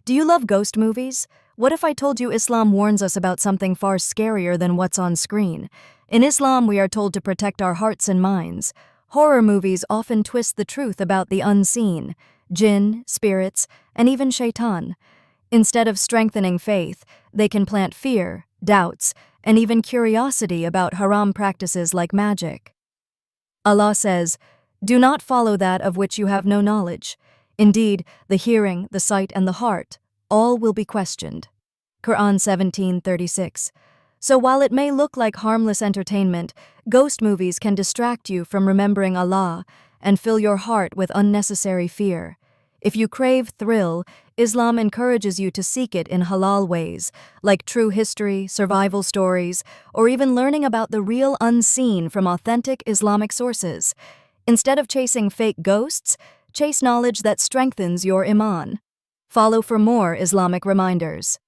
Do you love ghost movies? What if I told you Islam warns us about something far scarier than what's on screen? In Islam, we are told to protect our hearts and minds. Horror movies often twist the truth about the unseen, jinn, spirits, and even shaitan. Instead of strengthening faith, they can plant fear, doubts, and even curiosity about haram practices like magic. Allah says, "Do not follow that of which you have no knowledge. Indeed, the hearing, the sight, and the heart, all will be questioned." Quran 17:36. So while it may look like harmless entertainment, ghost movies can distract you from remembering Allah and fill your heart with unnecessary fear. If you crave thrill, Islam encourages you to seek it in halal ways, like true history, survival stories, or even learning about the real unseen from authentic Islamic sources. Instead of chasing fake ghosts, chase knowledge that strengthens your iman. Follow for more Islamic reminders.